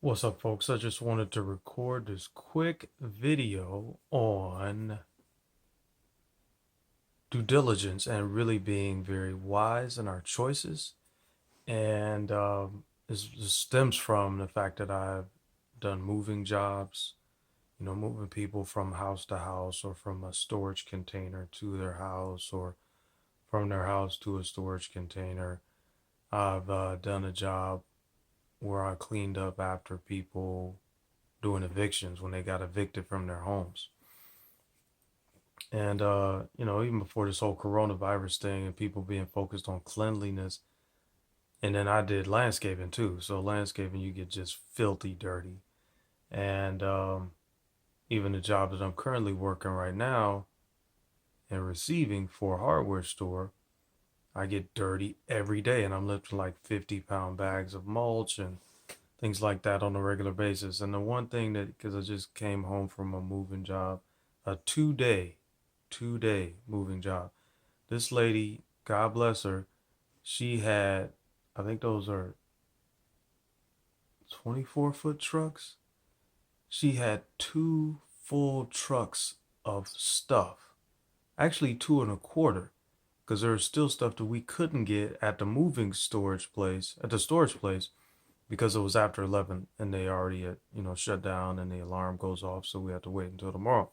What's up, folks? I just wanted to record this quick video on due diligence and really being very wise in our choices. And this stems from the fact that I've done moving jobs, moving people from house to house or from a storage container to their house or from their house to a storage container. I've done a job where I cleaned up after people doing evictions when they got evicted from their homes. And even before this whole coronavirus thing and people being focused on cleanliness, and then I did landscaping too. So landscaping, you get just filthy dirty. And even the job that I'm currently working right now and receiving for a hardware store, I get dirty every day, and I'm lifting like 50-pound bags of mulch and things like that on a regular basis. And the one thing that, because I just came home from a moving job, a 2 day moving job. This lady, God bless her, she had, I think those are 24-foot trucks. She had two full trucks of stuff. Actually, two and a quarter, because there was still stuff that we couldn't get at the moving storage place, at the storage place, because it was after 11 and they already had, shut down and the alarm goes off. So we had to wait until tomorrow.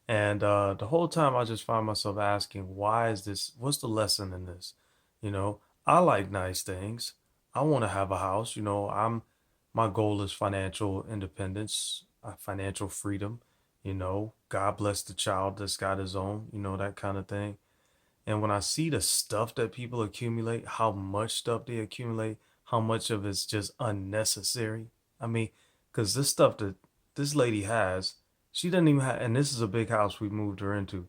And the whole time I just find myself asking, why is this? What's the lesson in this? You know, I like nice things. I want to have a house. My goal is financial independence, financial freedom. God bless the child that's got his own, that kind of thing. And when I see the stuff that people accumulate, how much stuff they accumulate, how much of it's just unnecessary. I mean, because this stuff that this lady has, she doesn't even have, and this is a big house we moved her into.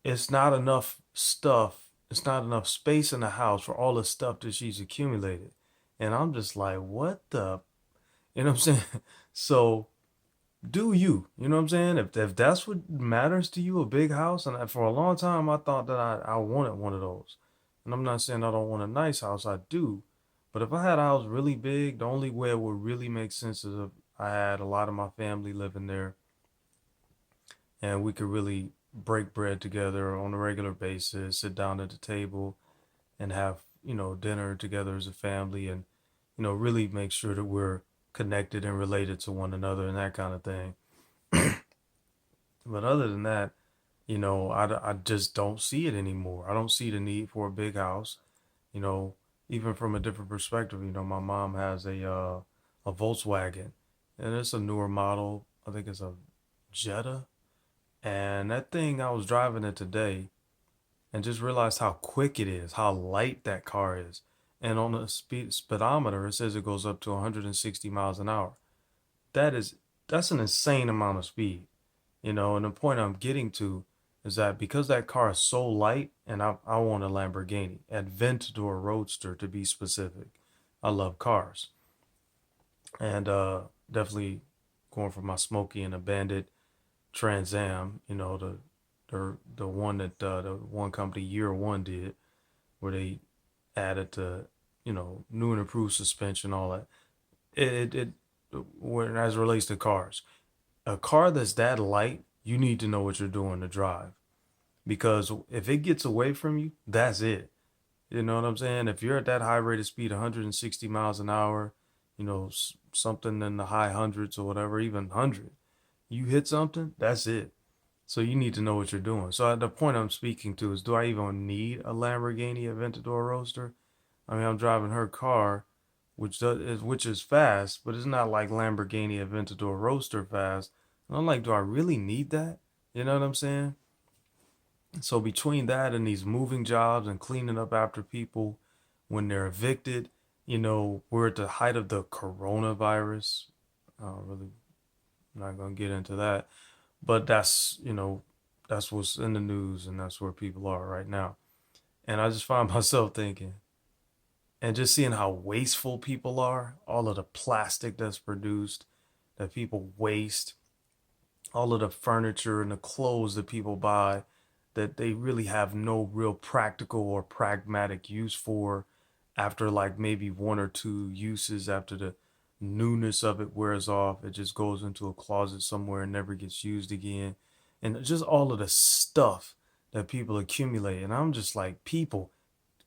It's not enough stuff. It's not enough space in the house for all the stuff that she's accumulated. And I'm just like, what the, what I'm saying? So do you, what I'm saying? If that's what matters to you, a big house, and for a long time I thought that I wanted one of those. And I'm not saying I don't want a nice house, I do. But if I had a house really big, the only way it would really make sense is if I had a lot of my family living there and we could really break bread together on a regular basis, sit down at the table and have, dinner together as a family and, really make sure that we're connected and related to one another and that kind of thing. But other than that, I just don't see it anymore. I don't see the need for a big house, you know, even from a different perspective. My mom has a Volkswagen and it's a newer model. I think it's a Jetta. And that thing, I was driving it today and just realized how quick it is, how light that car is. And on the speedometer, it says it goes up to 160 miles an hour. That is, that's an insane amount of speed. And the point I'm getting to is that because that car is so light, and I want a Lamborghini, Aventador Roadster to be specific. I love cars, and definitely going for my Smokey and a Bandit Trans Am. The one that the one company Year One did, where they added the new and improved suspension, all that. It when as it relates to cars, a car that's that light, you need to know what you're doing to drive. Because if it gets away from you, that's it. You know what I'm saying? If you're at that high rate of speed, 160 miles an hour, something in the high hundreds or whatever, even 100, you hit something, that's it. So you need to know what you're doing. So the point I'm speaking to is, do I even need a Lamborghini Aventador Roadster? I mean, I'm driving her car, which is fast, but it's not like Lamborghini Aventador Roadster fast. And I'm like, do I really need that? You know what I'm saying? So between that and these moving jobs and cleaning up after people when they're evicted, we're at the height of the coronavirus. Really, I'm not gonna get into that, but that's what's in the news and that's where people are right now. And I just find myself thinking and just seeing how wasteful people are, all of the plastic that's produced that people waste, all of the furniture and the clothes that people buy that they really have no real practical or pragmatic use for. after like maybe one or two uses, after the newness of it wears off, it just goes into a closet somewhere and never gets used again. And just all of the stuff that people accumulate. And I'm just like, people,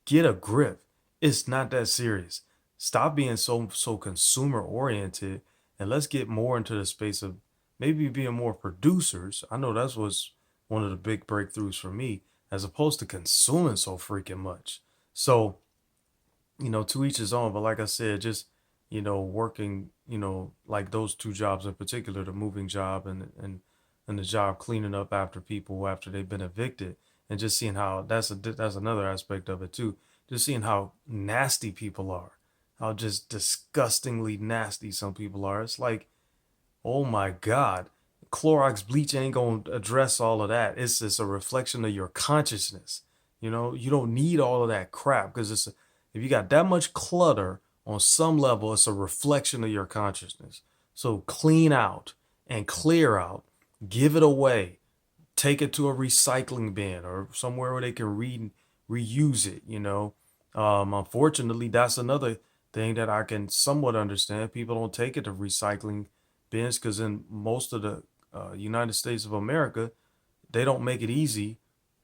get a grip. It's not that serious. Stop being so consumer oriented and let's get more into the space of maybe being more producers. I know that's was one of the big breakthroughs for me, as opposed to consuming so freaking much. So, to each his own. But like I said, just working, like those two jobs in particular, the moving job and the job cleaning up after people after they've been evicted, and just seeing how that's another aspect of it too. Just seeing how nasty people are, how just disgustingly nasty some people are. It's like, oh my God, Clorox bleach ain't gonna address all of that. It's just a reflection of your consciousness. You don't need all of that crap because if you got that much clutter on some level, it's a reflection of your consciousness. So clean out and clear out, give it away, take it to a recycling bin or somewhere where they can reuse it. Unfortunately, that's another thing that I can somewhat understand. People don't take it to recycling bins because in most of the United States of America, they don't make it easy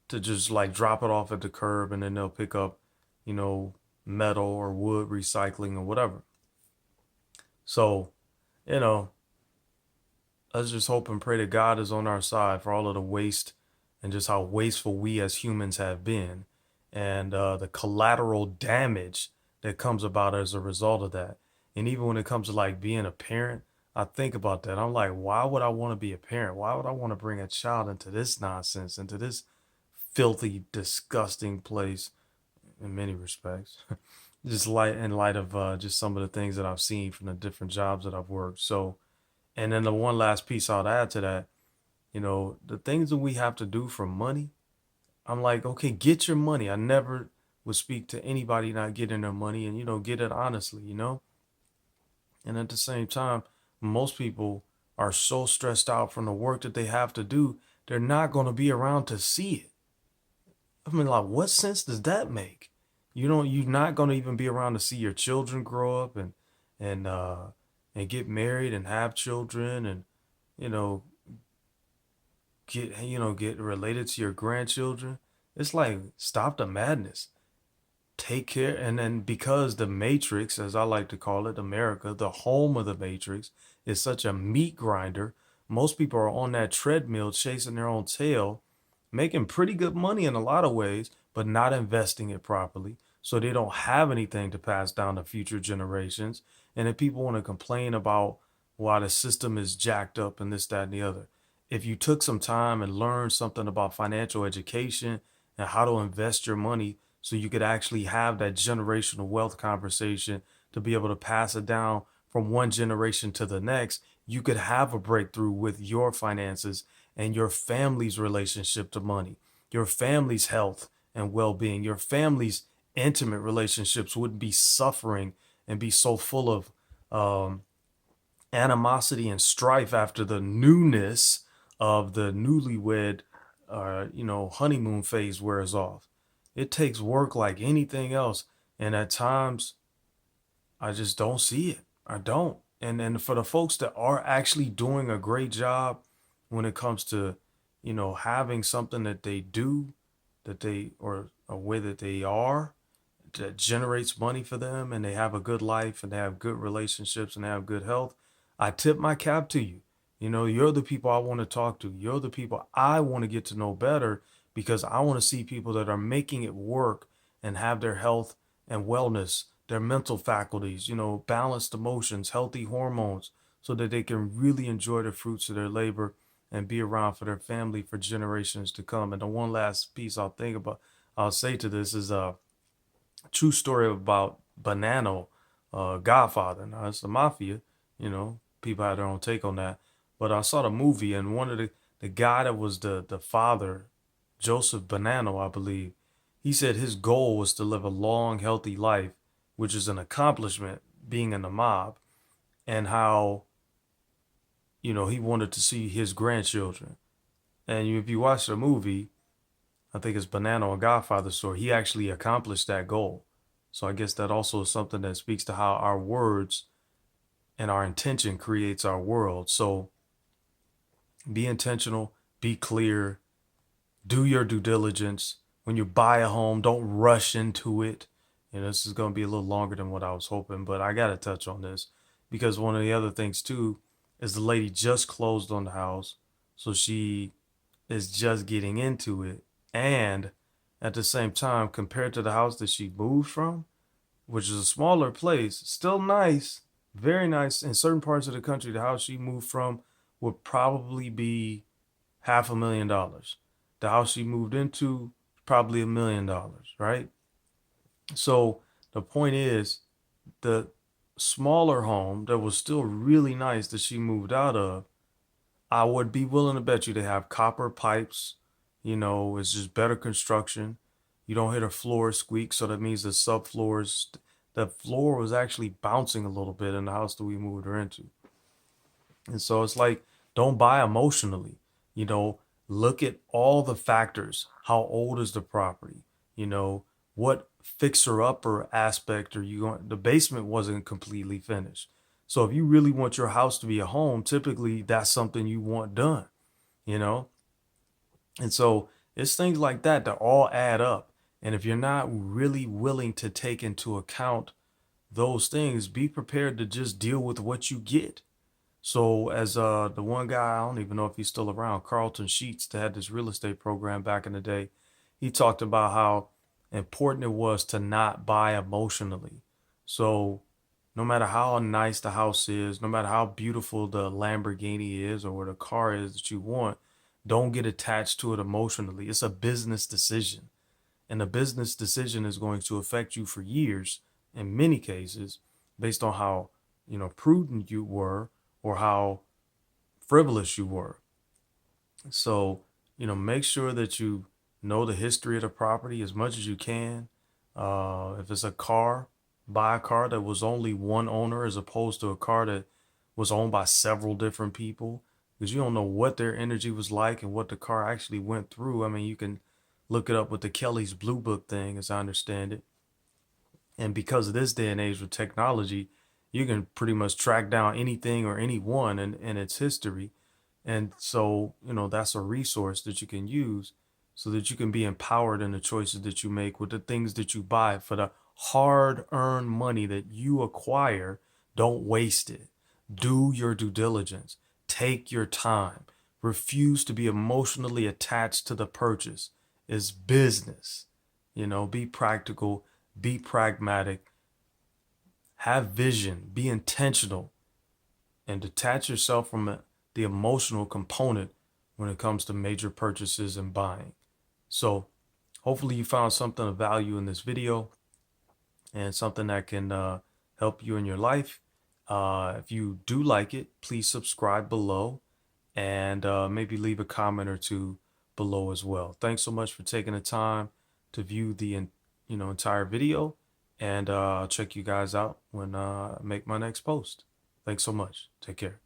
to just like drop it off at the curb and then they'll pick up, you know, metal or wood recycling or whatever. So, you know, let's just hope and pray that God is on our side for all of the waste and just how wasteful we as humans have been and the collateral damage that comes about as a result of that. And even when it comes to like being a parent, I think about that. I'm like, why would I want to be a parent? Why would I want to bring a child into this nonsense, into this filthy, disgusting place in many respects? Just in light of just some of the things that I've seen from the different jobs that I've worked. So, and then the one last piece I'll add to that, the things that we have to do for money, I'm like, okay, get your money. I never would speak to anybody not getting their money and, get it honestly. And at the same time, most people are so stressed out from the work that they have to do, they're not going to be around to see it. I mean, like, what sense does that make? You're not going to even be around to see your children grow up and and get married and have children and, you know, get related to your grandchildren. It's like, stop the madness, take care. And then because the matrix, as I like to call it, America, the home of the matrix, is such a meat grinder, most people are on that treadmill chasing their own tail, making pretty good money in a lot of ways, but not investing it properly, so they don't have anything to pass down to future generations. And if people want to complain about why the system is jacked up and this, that, and the other, if you took some time and learned something about financial education and how to invest your money so you could actually have that generational wealth conversation to be able to pass it down from one generation to the next, you could have a breakthrough with your finances and your family's relationship to money, your family's health and well-being, your family's intimate relationships wouldn't be suffering and be so full of um, animosity and strife after the newness of the newlywed, honeymoon phase wears off. It takes work like anything else, and at times I just don't see it. I don't. And for the folks that are actually doing a great job when it comes to, having something that they do, that they or a way that they are that generates money for them and they have a good life and they have good relationships and they have good health, I tip my cap to you. You're the people I want to talk to. You're the people I want to get to know better because I want to see people that are making it work and have their health and wellness, their mental faculties, balanced emotions, healthy hormones, so that they can really enjoy the fruits of their labor and be around for their family for generations to come. And the one last piece I'll say to this is true story about Bonanno, Godfather. Now it's the mafia, people had their own take on that. But I saw the movie and one of the guy that was the father, Joseph Bonanno, I believe, he said his goal was to live a long, healthy life, which is an accomplishment being in the mob, and how, he wanted to see his grandchildren. And if you watch the movie, I think it's Bonanno, a Godfather story, he actually accomplished that goal. So I guess that also is something that speaks to how our words and our intention creates our world. So be intentional, be clear, do your due diligence. When you buy a home, don't rush into it. This is going to be a little longer than what I was hoping, but I got to touch on this because one of the other things too is the lady just closed on the house. So she is just getting into it. And at the same time, compared to the house that she moved from, which is a smaller place, still nice, very nice. In certain parts of the country, the house she moved from would probably be $500,000. The house she moved into, probably $1 million, right? So the point is, the smaller home that was still really nice that she moved out of, I would be willing to bet you they have copper pipes. It's just better construction. You don't hear the floor squeak, so that means the subfloors, the floor was actually bouncing a little bit in the house that we moved her into. And so it's like, don't buy emotionally. You know, Look at all the factors. How old is the property? You know, what fixer upper aspect are you going? The basement wasn't completely finished. So if you really want your house to be a home, typically that's something you want done, you know? And so it's things like that that all add up. And if you're not really willing to take into account those things, be prepared to just deal with what you get. So as the one guy, I don't even know if he's still around, Carlton Sheets, that had this real estate program back in the day, he talked about how important it was to not buy emotionally. So no matter how nice the house is, no matter how beautiful the Lamborghini is or the car is that you want, don't get attached to it emotionally. It's a business decision. And a business decision is going to affect you for years in many cases based on how, prudent you were or how frivolous you were. So, make sure that you know the history of the property as much as you can. If it's a car, buy a car that was only one owner as opposed to a car that was owned by several different people, because you don't know what their energy was like and what the car actually went through. I mean, you can look it up with the Kelly's Blue Book thing, as I understand it. And because of this day and age with technology, you can pretty much track down anything or anyone in its history. And so, that's a resource that you can use so that you can be empowered in the choices that you make with the things that you buy for the hard earned money that you acquire. Don't waste it. Do your due diligence. Take your time. Refuse to be emotionally attached to the purchase. It's business. Be practical, be pragmatic, have vision, be intentional, and detach yourself from the emotional component when it comes to major purchases and buying. So, hopefully, you found something of value in this video and something that can help you in your life. If you do like it, please subscribe below and maybe leave a comment or two below as well. Thanks so much for taking the time to view the entire video, and I'll check you guys out when I make my next post. Thanks so much. Take care.